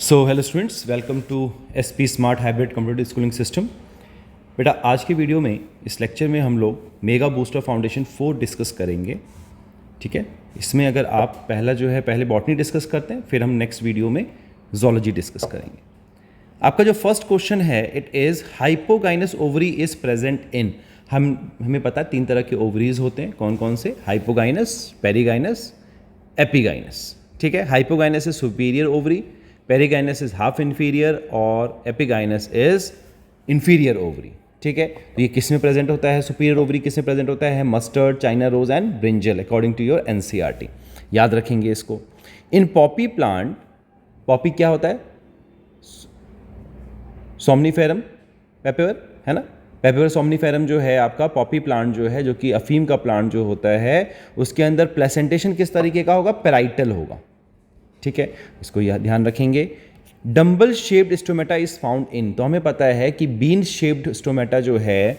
So hello students, welcome to SP smart hybrid computer schooling system. बेटा, आज की video में इस लेक्चर में हम लोग मेगा बूस्टर फाउंडेशन 4 डिस्कस करेंगे। ठीक है, इसमें अगर आप पहले बॉटनी डिस्कस करते हैं, फिर हम नेक्स्ट वीडियो में जोलॉजी डिस्कस करेंगे। आपका जो फर्स्ट क्वेश्चन है, it is hypogynous ovary is present in. हमें पता है 3 तरह के ओवरीज होते हैं। कौन कौन से? Hypogynous, perigynous, epigynous. ठीक है, hypogynous is superior ovary, perigynous is half inferior और एपिगाइनस इज इंफीरियर ओवरी। ठीक है, तो ये किस में प्रेजेंट होता है? सुपीरियर ओवरी किस में प्रेजेंट होता है? Mustard, China rose and brinjal, according to your NCERT. याद रखेंगे इसको। इन पॉपी प्लांट, पॉपी क्या होता है? सोमनीफेरम पेपेवर, है ना। पेपेवर सोमनीफेरम जो है आपका पॉपी प्लांट जो है, जो कि अफीम का प्लांट जो होता है, उसके अंदर प्लेसेंटेशन किस तरीके का होगा? पेराइटल होगा। ठीक है, इसको यह ध्यान रखेंगे। Dumbbell shaped stomata is found in, तो हमें पता है कि बीन शेप्ड स्टोमेटा जो है,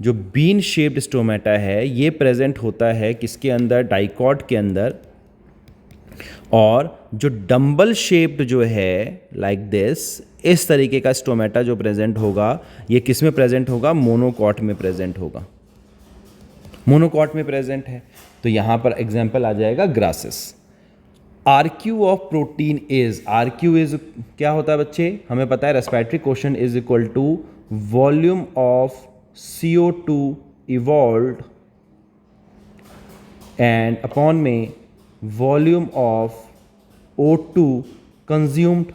जो बीन शेप्ड स्टोमेटा है, ये प्रेजेंट होता है किसके अंदर? डाइकॉट के अंदर। और जो डम्बल शेप्ड जो है लाइक दिस, इस तरीके का स्टोमेटा जो प्रेजेंट होगा, ये किस में प्रेजेंट होगा? मोनोकॉट में प्रेजेंट होगा। मोनोकॉट में प्रेजेंट है, तो यहां पर एग्जाम्पल आ जाएगा grasses. RQ of protein is, RQ is क्या होता है बच्चे? हमें पता है respiratory question is equal to volume of CO2 evolved and upon में वॉल्यूम ऑफ O2 कंज्यूम्ड।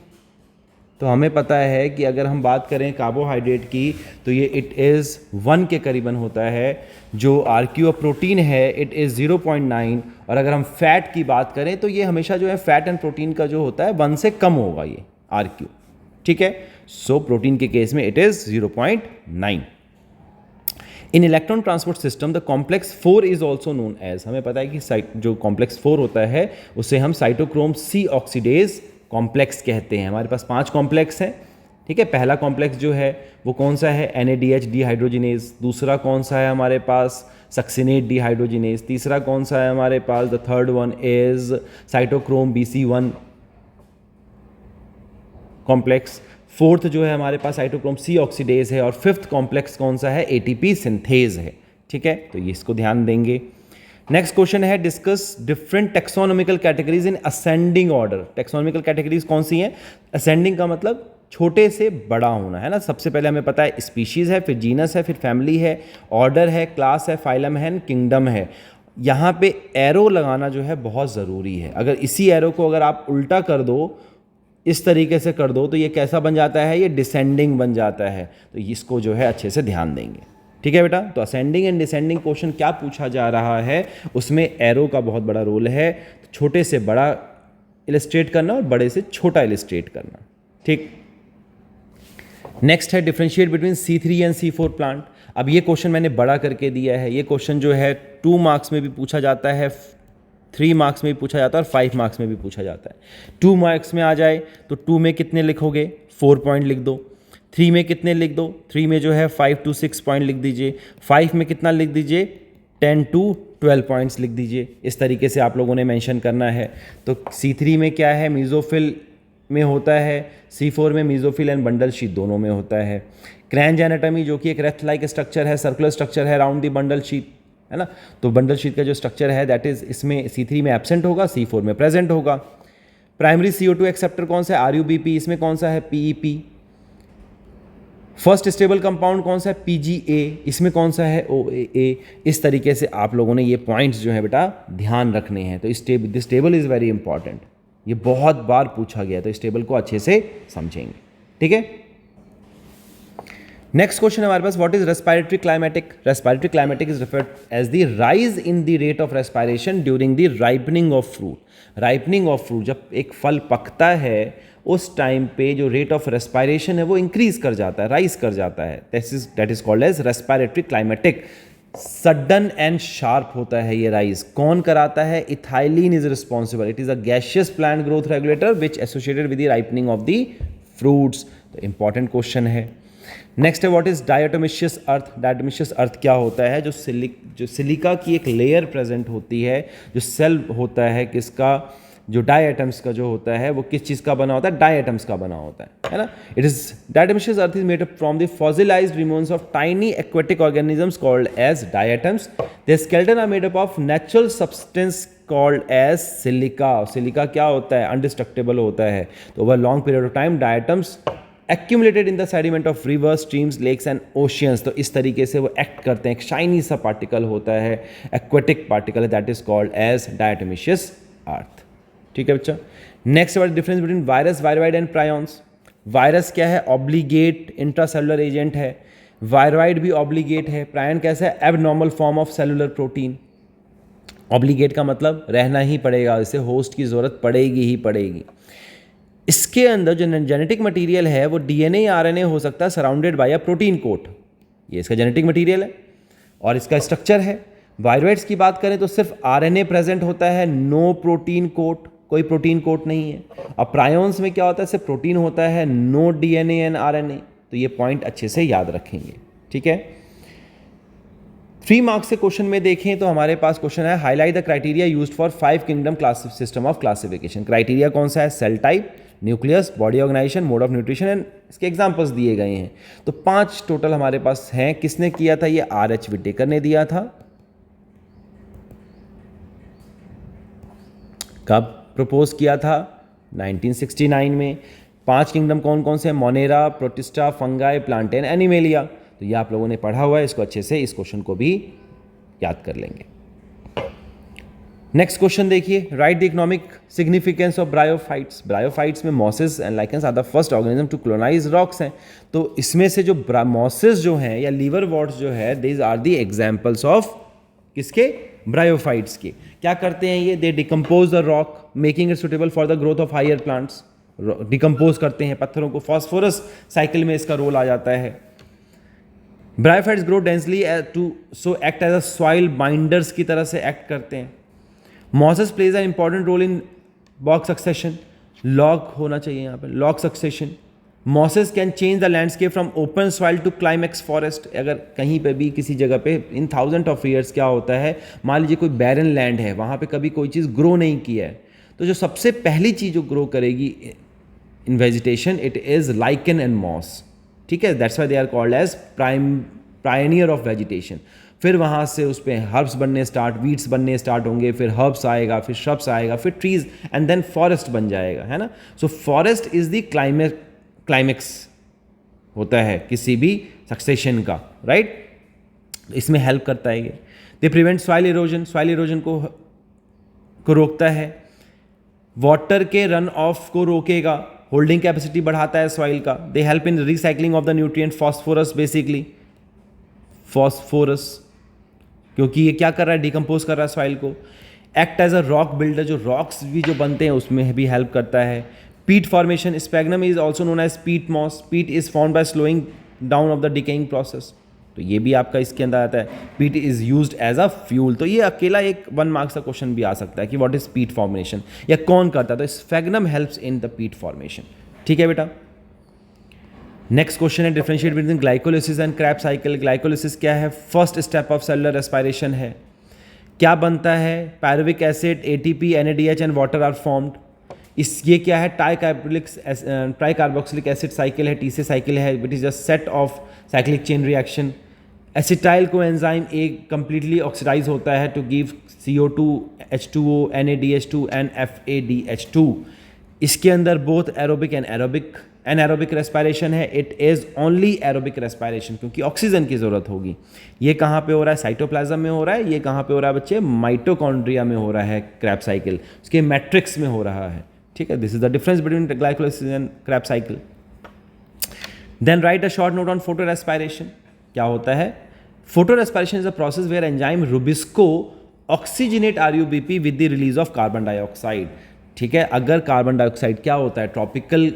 तो हमें पता है कि अगर हम बात करें कार्बोहाइड्रेट की, तो ये इट इज़ 1 के करीबन होता है। जो आरक्यू ऑफ प्रोटीन है इट इज़ 0.9। और अगर हम फैट की बात करें तो ये हमेशा जो है फैट एंड प्रोटीन का जो होता है 1 से कम होगा ये आरक्यू। ठीक है, सो प्रोटीन के केस में it is 0.9। In electron transport system the complex 4 is also known as, हमें पता है कि जो कॉम्प्लेक्स 4 होता है उसे हम साइटोक्रोम C ऑक्सीडेज कॉम्प्लेक्स कहते हैं। हमारे पास 5 कॉम्प्लेक्स हैं। ठीक है, पहला कॉम्प्लेक्स जो है वो कौन सा है? NADH dehydrogenase. दूसरा कौन सा है हमारे पास? Succinate dehydrogenase. तीसरा कौन सा है हमारे पास? The third one is cytochrome BC1 complex. Fourth जो है हमारे पास साइटोक्रोम C ऑक्सीडेज है। और फिफ्थ कॉम्प्लेक्स कौन सा है? ATP सिंथेज है। ठीक है, तो ये इसको ध्यान देंगे। नेक्स्ट क्वेश्चन है discuss different taxonomical categories in ascending order. Taxonomical categories कौन सी हैं? असेंडिंग का मतलब छोटे से बड़ा होना, है ना। सबसे पहले हमें पता है स्पीशीज है, फिर जीनस है, फिर फैमिली है, ऑर्डर है, क्लास है, फाइलम है, किंगडम है। यहाँ पे एरो लगाना जो है बहुत ज़रूरी है। अगर इसी एरो को अगर आप उल्टा कर दो, इस तरीके से कर दो, तो ये कैसा बन जाता है? ये डिसेंडिंग बन जाता है। तो इसको जो है अच्छे से ध्यान देंगे। ठीक है बेटा, तो असेंडिंग एंड डिसेंडिंग क्वेश्चन क्या पूछा जा रहा है, उसमें एरो का बहुत बड़ा रोल है। छोटे से बड़ा इलिस्ट्रेट करना और बड़े से छोटा इलिस्ट्रेट करना। ठीक, नेक्स्ट है differentiate between C3 and C4 plant. अब ये क्वेश्चन मैंने बड़ा करके दिया है। ये क्वेश्चन जो है 2 मार्क्स में भी पूछा जाता है, 3 मार्क्स में भी पूछा जाता है और 5 मार्क्स में भी पूछा जाता है। 2 मार्क्स में आ जाए तो 2 में कितने लिखोगे? 4 पॉइंट लिख दो। 3 में कितने लिख दो? 3 में जो है 5 to 6 पॉइंट लिख दीजिए। 5 में कितना लिख दीजिए? 10 to 12 पॉइंट्स लिख दीजिए। इस तरीके से आप लोगों ने मेंशन करना है। तो C3 में क्या है? मीजोफिल में होता है। C4 में मीजोफिल एंड बंडल शीट दोनों में होता है। क्रैंज एनाटॉमी जो कि एक रेथ लाइक स्ट्रक्चर है, सर्कुलर स्ट्रक्चर है अराउंड दी बंडल शीट, है ना। तो बंडल शीट का जो स्ट्रक्चर है दैट इज इसमें C3 में एब्सेंट होगा, C4 में प्रेजेंट होगा। प्राइमरी CO2 एक्सेप्टर कौन सा है? RUBP। इसमें कौन सा है? PEP। फर्स्ट स्टेबल कंपाउंड कौन सा है? PGA। इसमें कौन सा है? OAA। इस तरीके से आप लोगों ने ये पॉइंट्स जो है बेटा ध्यान रखने हैं। तो this table is very important, ये बहुत बार पूछा गया, तो इस टेबल को अच्छे से समझेंगे। ठीक है, नेक्स्ट क्वेश्चन हमारे पास, what is respiratory climatic? Respiratory climatic is referred as the rise in the rate of respiration during the ripening of fruit. Ripening of fruit, जब एक फल पकता है उस टाइम पे जो रेट ऑफ रेस्पिरेशन है वो इंक्रीज कर जाता है, राइज कर जाता है। That is called as respiratory climatic. Sudden and sharp होता है ये राइज। कौन कराता है? Ethylene is responsible. It is a gaseous plant growth regulator which associated with the ripening of the fruits. तो इंपॉर्टेंट क्वेश्चन है। नेक्स्ट है what is diatomaceous earth? Diatomaceous earth क्या होता है? जो सिलिका की एक लेयर प्रेजेंट होती है, जो सेल होता है किसका? जो डाई एटम्स का जो होता है वो किस चीज़ का बना होता है, डाई एटम्स का बना होता है ना. It is diatomaceous earth is made up from the fossilized remains of tiny aquatic organisms called as diatoms. The skeleton are made up of natural substance called as silica. Silica क्या होता है, indestructible होता है. तो over long period of time diatoms accumulated in the sediment of rivers, streams, lakes and oceans. तो इस तरीके से वो एक्ट करते हैं. एक शाइनी सा पार्टिकल होता है, एक्वेटिक पार्टिकल है, दैट इज कॉल्ड एज डायटोमिशियस अर्थ. ठीक है बच्चा. Next what difference between virus, viroid and prions. Virus क्या है, ऑब्लिगेट इंट्रासेलुलर एजेंट है. वायरोइड भी ऑब्लिगेट है. प्रायन कैसा है, abnormal form of cellular protein. Obligate का मतलब रहना ही पड़ेगा, इसे होस्ट की जरूरत पड़ेगी ही पड़ेगी. इसके अंदर जो जेनेटिक मटेरियल है वो डीएनए या आरएनए हो सकता है surrounded by a protein coat. ये इसका जेनेटिक मटेरियल है और इसका स्ट्रक्चर है. वायरोइड्स की बात करें तो सिर्फ आरएनए प्रेजेंट होता है, नो प्रोटीन कोट, कोई प्रोटीन कोट नहीं है. अब प्रायोन्स में क्या होता है, सिर्फ प्रोटीन होता है, नो डीएनए एंड आरएनए. तो ये पॉइंट अच्छे से याद रखेंगे. ठीक है. 3 मार्क्स से क्वेश्चन में देखें तो हमारे पास क्वेश्चन है highlight the criteria used for 5 kingdom class system of classification. Criteria कौन सा है, cell type, nucleus, body organisation, mode of nutrition and इसके एग्जांपल्स दिए गए हैं. तो 5 टोटल हमारे पास हैं. किसने किया था, ये आर.एच. विटेकर ने दिया था. कब प्रपोज किया था, 1969 में. 5 किंगडम कौन कौन से, Monera, protista, fungi, plantain, animalia. तो ये आप लोगों ने पढ़ा हुआ है, इसको अच्छे से इस क्वेश्चन को भी याद कर लेंगे. नेक्स्ट क्वेश्चन देखिए, write the economic significance of bryophytes. Bryophytes में mosses and lichens are the first organism to colonize rocks हैं. तो इसमें से जो मॉसेस जो हैं या लीवरवॉर्ट्स जो है, these are the examples of किसके, ब्रायोफाइट्स के. क्या करते हैं ये, they decompose the rock making it suitable for the growth of higher plants. Decompose करते हैं पत्थरों को, फॉस्फोरस साइकिल में इसका रोल आ जाता है. Bryophytes grow densely to so act as a soil binders की तरह से एक्ट करते हैं. Mosses plays an important role in bog succession. Log होना चाहिए यहाँ पर, log succession. Mosses can change the landscape from open soil to climax forest. अगर कहीं पे भी किसी जगह पे इन 1000 ऑफ ईयर्स क्या होता है, मान लीजिए कोई बैरन लैंड है, वहाँ पे कभी कोई चीज़ ग्रो नहीं की है, तो जो सबसे पहली चीज़ जो ग्रो करेगी in vegetation, it is lichen and moss. ठीक है, that's why they are called as pioneer of vegetation. फिर वहाँ से उस पर हर्ब्स बनने स्टार्ट, वीड्स बनने स्टार्ट होंगे, फिर हर्ब्स आएगा, फिर श्रब्स आएगा, फिर ट्रीज एंड देन फॉरेस्ट बन जाएगा, है ना. So forest is the climax होता है किसी भी सक्सेशन का, राइट. इसमें हेल्प करता है ये. They prevent soil erosion. Soil erosion को रोकता है. वाटर के रन ऑफ को रोकेगा. होल्डिंग कैपेसिटी बढ़ाता है सॉइल का. They help in recycling of the nutrient phosphorus. Basically phosphorus, क्योंकि ये क्या कर रहा है, डिकम्पोज कर रहा है सॉइल को. Act as a rock builder. जो रॉक्स भी जो बनते हैं उसमें भी हेल्प करता है. Peat formation. Sphagnum is also known as peat moss. Peat is found by slowing down of the decaying process. तो ये भी आपका इसके अंदर आता है. Peat is used as a fuel. तो ये अकेला एक 1 मार्क्स का क्वेश्चन भी आ सकता है कि व्हाट इज पीट फॉर्मेशन या कौन करता है. तो sphagnum helps in the peat formation. ठीक है बेटा. नेक्स्ट क्वेश्चन है differentiate between glycolysis and Krebs cycle. Glycolysis क्या है, first step of cellular respiration है. क्या बनता है, pyruvic acid, ATP, NADH and water are formed. ये क्या है, ट्राइकार्बोक्सिलिक एसिड साइकिल है, टीसी साइकिल है. It is a set of cyclic chain reaction. Acetyl coenzyme एक कंप्लीटली ऑक्सीडाइज होता है to give CO2, H2O, NADH2 and FADH2. इसके अंदर both aerobic and anaerobic respiration है. It is only aerobic respiration क्योंकि oxygen की ज़रूरत होगी. ये कहाँ पे हो रहा है, साइटोप्लाज्म में हो रहा है. ये कहाँ पे हो रहा है बच्चे, माइटोकॉन्ड्रिया में हो रहा है क्रैब साइकिल, उसके मैट्रिक्स में हो रहा है. ठीक है, this is the difference between glycolysis and Krebs cycle. Then write a short note on photorespiration. क्या होता है, photorespiration is a process where enzyme RuBisCO oxygenate RUBP with the release of carbon dioxide. ठीक है, अगर carbon dioxide क्या होता है, tropical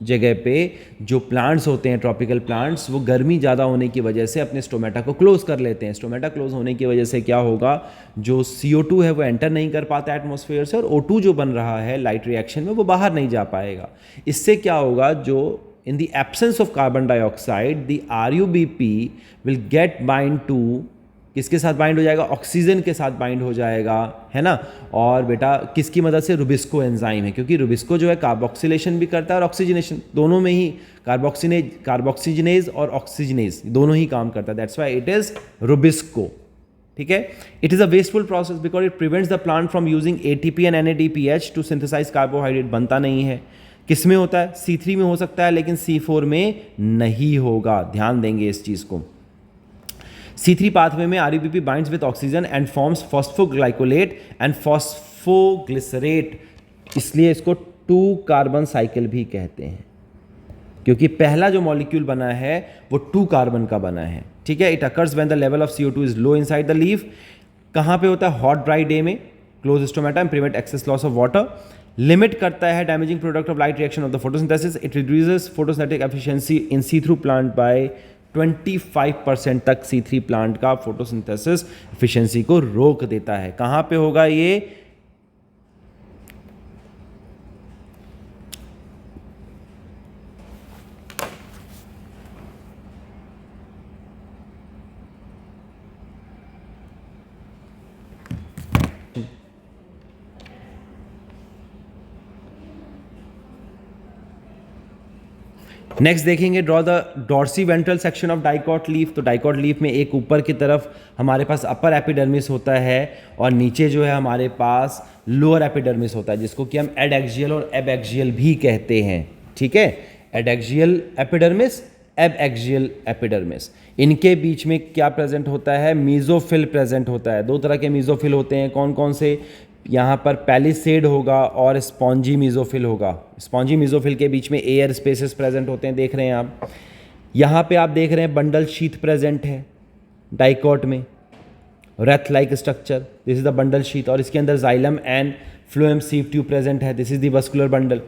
जगह पे जो प्लांट्स होते हैं, ट्रॉपिकल प्लांट्स, वो गर्मी ज़्यादा होने की वजह से अपने स्टोमेटा को क्लोज कर लेते हैं. स्टोमेटा क्लोज होने की वजह से क्या होगा, जो CO2 है वो एंटर नहीं कर पाता एटमॉस्फेयर से, और O2 जो बन रहा है लाइट रिएक्शन में वो बाहर नहीं जा पाएगा. इससे क्या होगा, जो in the absence of carbon dioxide the RUBP will get bind to किसके साथ बाइंड हो जाएगा, ऑक्सीजन के साथ बाइंड हो जाएगा, है ना। और बेटा किसकी मदद से, रुबिस्को एंजाइम है, क्योंकि रुबिस्को जो है कार्बोक्सिलेशन भी करता है और ऑक्सीजनेशन, दोनों में ही कार्बोक्सीजिनेज और ऑक्सीजनेज दोनों ही काम करता है, that's why it is RuBisCO. ठीक है, it is a wasteful process because it prevents the plant from using ATP and NADPH to synthesize carbohydrate, बनता नहीं है। किस में होता है, C3 में हो सकता है लेकिन C4 में नहीं होगा, ध्यान देंगे इस चीज को। C3 पाथवे में RUBP binds with oxygen and forms phosphoglycolate and phosphoglycerate, इसलिए इसको 2 कार्बन साइकिल भी कहते हैं, क्योंकि पहला जो मॉलिक्यूल बना है वो 2 कार्बन का बना है। ठीक है, it occurs when the level of CO2 is low inside the leaf. कहाँ पे होता है, हॉट ड्राई डे में, close stomata and prevent excess loss of water. Limit करता है damaging product of light reaction of the photosynthesis. It reduces photosynthetic efficiency in C3 plant by 25% तक C3 plant का photosynthesis efficiency को रोक देता है। कहाँ पे होगा ये, नेक्स्ट देखेंगे, draw the dorsiventral section of dicot leaf. तो डाइकॉट लीफ में एक ऊपर की तरफ हमारे पास अपर एपिडर्मिस होता है और नीचे जो है हमारे पास लोअर एपिडर्मिस होता है, जिसको कि हम एडैक्सियल और एबैक्सियल भी कहते हैं। ठीक है, एडैक्सियल एपिडर्मिस, एबैक्सियल एपिडर्मिस, इनके बीच में क्या प्रेजेंट होता है, मीजोफिल प्रेजेंट होता है। 2 तरह के मीजोफिल होते हैं, कौन कौन से, यहाँ पर पैलिसेड होगा और स्पॉन्जी मीजोफिल होगा। स्पॉन्जी मीजोफिल के बीच में एयर स्पेसेस प्रेजेंट होते हैं, देख रहे हैं आप। यहाँ पे आप देख रहे हैं बंडल शीथ प्रेजेंट है डाइकॉट में, wreath like structure, this is the bundle sheath, और इसके अंदर xylem and phloem sieve tube present है, this is the vascular bundle,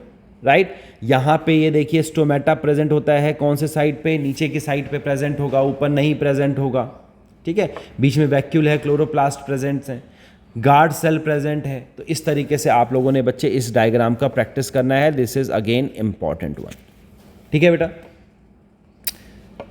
right. यहाँ पे ये देखिए स्टोमेटा प्रेजेंट होता है, कौन से साइड पे, नीचे की साइड पे प्रेजेंट होगा, ऊपर नहीं प्रेजेंट होगा। ठीक है, बीच में वैक्यूल है, क्लोरोप्लास्ट प्रेजेंट है, गार्ड सेल प्रेजेंट है। तो इस तरीके से आप लोगों ने बच्चे इस डायग्राम का प्रैक्टिस करना है, this is again important one. ठीक है बेटा,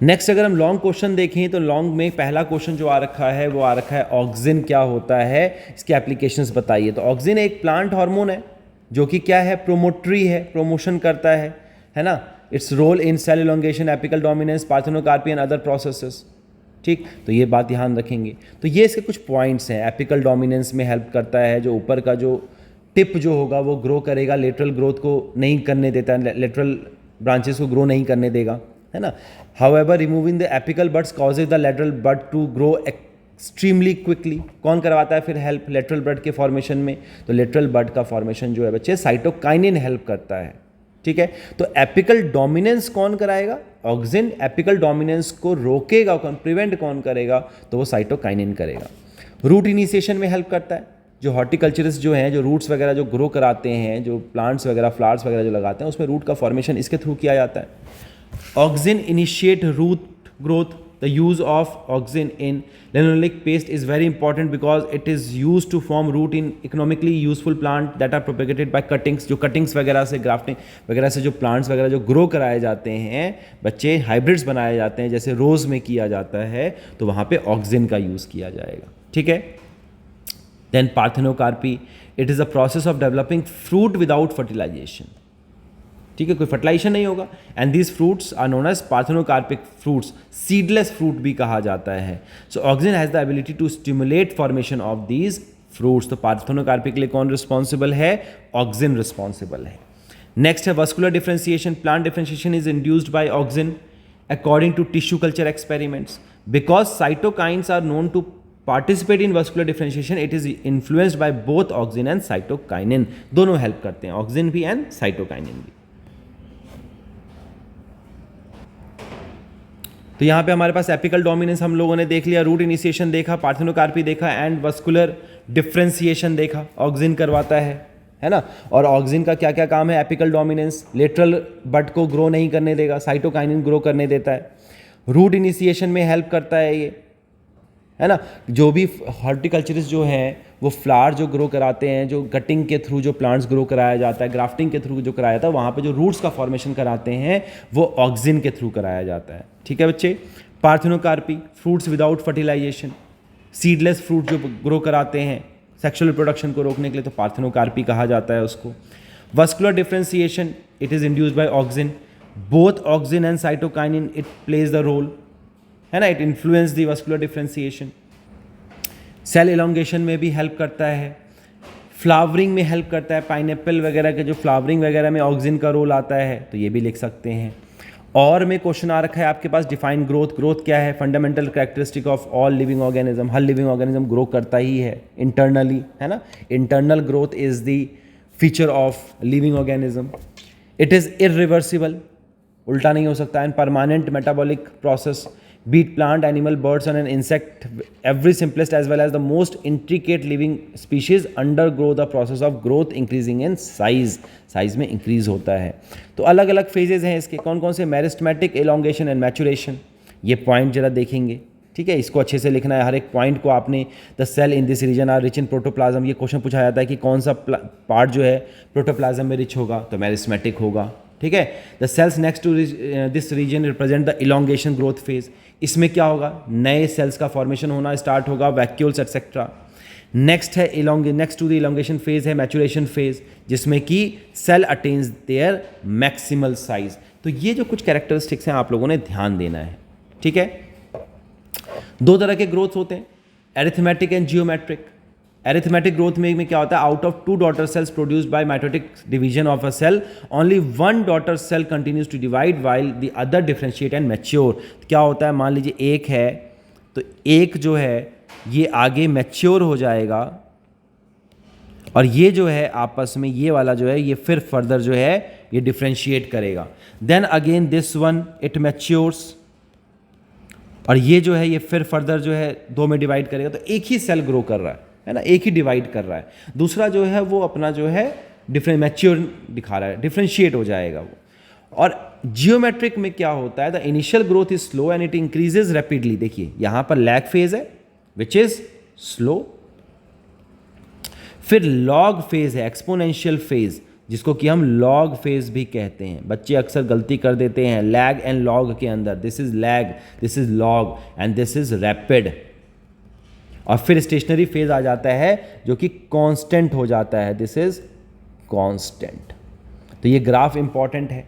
नेक्स्ट अगर हम लॉन्ग क्वेश्चन देखें तो लॉन्ग में पहला क्वेश्चन जो आ रखा है वो आ रखा है ऑक्सिन क्या होता है, इसकी एप्लीकेशंस बताइए। तो ऑक्सिन एक प्लांट हार्मोन है जो कि क्या है, प्रोमोटरी है, प्रमोशन करता है ना। Its role in cell elongation, apical dominance, parthenocarpy and other processes. ठीक, तो ये बात ध्यान रखेंगे। तो ये इसके कुछ पॉइंट्स हैं, एपिकल डोमिनेंस में हेल्प करता है, जो ऊपर का जो टिप जो होगा वो ग्रो करेगा, लेटरल ग्रोथ को नहीं करने देता है, लेटरल ब्रांचेस को ग्रो नहीं करने देगा, है ना। However removing the apical buds causes the lateral bud to grow extremely quickly. कौन करवाता है फिर हेल्प लेटरल बड के फॉर्मेशन में, तो लेटरल बड का फॉर्मेशन जो है बच्चे साइटोकाइनिन हेल्प करता है। ठीक है, तो एपिकल डोमिनेंस कौन कराएगा, ऑक्सिन। एपिकल डोमिनेंस को रोकेगा कौन, प्रिवेंट कौन करेगा, तो वो साइटोकाइनिन करेगा। रूट इनिशिएशन में हेल्प करता है, जो हॉर्टिकल्चरिस्ट जो हैं, जो रूट्स वगैरह जो ग्रो कराते हैं, जो प्लांट्स वगैरह फ्लावर्स वगैरह जो लगाते हैं, उसमें रूट का फॉर्मेशन इसके थ्रू किया जाता है। Auxin initiate root growth. The use of auxin in linoleic paste is very important because it is used to form root in economically useful plant that are propagated by cuttings। जो cuttings वगैरह से, grafting वगैरह से जो plants वगैरह जो grow कराए जाते हैं बच्चे, hybrids बनाए जाते हैं, जैसे रोज़ में किया जाता है, तो वहाँ पे auxin का यूज़ किया जाएगा। ठीक है, then parthenocarpy, it is a process of developing fruit without fertilization। ठीक है, कोई फर्टिलाइजेशन नहीं होगा। And these fruits are known as parthenocarpic fruits, seedless fruit भी कहा जाता है। So auxin has the ability to stimulate formation of these fruits. तो पार्थेनोकार्पिक के लिए कौन रिस्पॉन्सिबल है, ऑक्सिन रिस्पॉन्सिबल है। नेक्स्ट है vascular differentiation. Plant differentiation is induced by auxin according to tissue culture experiments. Because cytokinins are known to participate in vascular differentiation, it is influenced by both auxin and cytokinin. दोनों help करते हैं, auxin भी and cytokinin भी। तो यहाँ पे हमारे पास apical dominance हम लोगों ने देख लिया, रूट इनिशिएशन देखा, पार्थेनोकार्पी देखा एंड वस्कुलर डिफरेंशिएशन देखा। ऑक्सिन करवाता है ना। और ऑक्सिन का क्या क्या काम है, एपिकल डोमिनेंस, लेटरल बड को ग्रो नहीं करने देगा, साइटोकाइनिन ग्रो करने देता है, रूट इनिशिएशन में हेल्प करता है ये, है ना। जो भी हॉर्टिकल्चरिस्ट जो हैं वो फ्लावर जो ग्रो कराते हैं, जो कटिंग के थ्रू जो प्लांट्स ग्रो कराया जाता है, ग्राफ्टिंग के थ्रू जो कराया जाता है, वहाँ पे जो रूट्स का फॉर्मेशन कराते हैं वो ऑक्सिन के थ्रू कराया जाता है। ठीक है बच्चे। Parthenocarpy, fruits without fertilization, seedless fruit जो ग्रो कराते हैं सेक्सुअल रिप्रोडक्शन को रोकने के लिए, तो पार्थेनोकार्पी कहा जाता है उसको। Vascular differentiation, it is induced by auxin, both auxin and cytokinin it plays the role, है ना, it influence the vascular differentiation. Cell elongation में भी हेल्प करता है, फ्लावरिंग में हेल्प करता है, पाइनएप्पल वगैरह के जो फ्लावरिंग वगैरह में ऑक्सिन का रोल आता है, तो ये भी लिख सकते हैं। और में क्वेश्चन आ रखा है आपके पास, डिफाइन ग्रोथ। ग्रोथ क्या है? Fundamental characteristic of all living organism. Her living organism grow करता ही है इंटरनली, है ना। Internal growth is the feature of living organism. It is irreversible, उल्टा नहीं हो सकता, and permanent metabolic process, beat plant, animal, birds and an insect, every simplest as well as the most intricate living species undergo the process of growth increasing in size. Size में increase होता है। तो अलग अलग phases हैं इसके, कौन कौन से? Meristematic, elongation and maturation. ये पॉइंट जरा देखेंगे, ठीक है, इसको अच्छे से लिखना है हर एक पॉइंट को आपने। The cell in this region are rich in protoplasm, ये क्वेश्चन पूछा जाता है कि कौन सा पार्ट जो है प्रोटोप्लाज्म में रिच होगा, तो मेरिस्टेमेटिक होगा, ठीक है। The cells next to this region represent the elongation growth phase. इसमें क्या होगा? नए सेल्स का फॉर्मेशन होना स्टार्ट होगा, वैक्यूल्स एक्सेट्रा। नेक्स्ट है next to the elongation phase है मैचुरेशन फेज, जिसमें कि cell attains their maximal size. तो ये जो कुछ कैरेक्टरिस्टिक्स हैं आप लोगों ने ध्यान देना है, ठीक है। दो तरह के ग्रोथ होते हैं, arithmetic and geometric. Arithmetic growth में क्या होता है? Out of 2 daughter cells produced by mitotic division of a cell, only 1 daughter cell continues to divide while the other differentiate and mature. क्या होता है? मान लीजिए एक है, तो एक जो है ये आगे मैच्योर हो जाएगा, और ये जो है आपस में ये वाला जो है ये फिर फर्दर जो है ये डिफरेंशिएट करेगा। Then again this one it matures, और ये जो है ये फिर फर्दर जो है 2 में डिवाइड करेगा। तो एक ही सेल ग्रो कर रहा है ना, एक ही डिवाइड कर रहा है। दूसरा जो है वो अपना जो है मैच्योर दिखा रहा है, डिफरेंशिएट हो जाएगा वो। और जियोमेट्रिक में क्या होता है? The initial growth is slow and it increases rapidly. देखिए यहां पर लैग फेज है विच इज स्लो, फिर लॉग फेज है, एक्सपोनेंशियल फेज, जिसको कि हम लॉग फेज भी कहते हैं। बच्चे अक्सर गलती कर देते हैं लैग एंड लॉग के अंदर, this is lag, this is log and this is rapid. और फिर स्टेशनरी फेज आ जाता है जो कि कांस्टेंट हो जाता है, दिस इज कांस्टेंट। तो ये ग्राफ इंपॉर्टेंट है,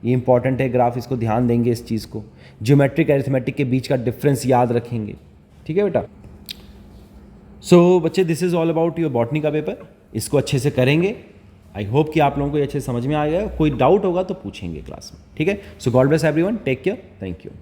ये इंपॉर्टेंट है ग्राफ, इसको ध्यान देंगे इस चीज़ को। ज्योमेट्रिक अरिथमेटिक के बीच का डिफरेंस याद रखेंगे, ठीक है बेटा। सो बच्चे this is all about your botany का पेपर, इसको अच्छे से करेंगे। आई होप कि आप लोगों को ये अच्छे से समझ में आ गया। कोई डाउट होगा तो पूछेंगे क्लास में, ठीक है। So God bless everyone, take care, thank you.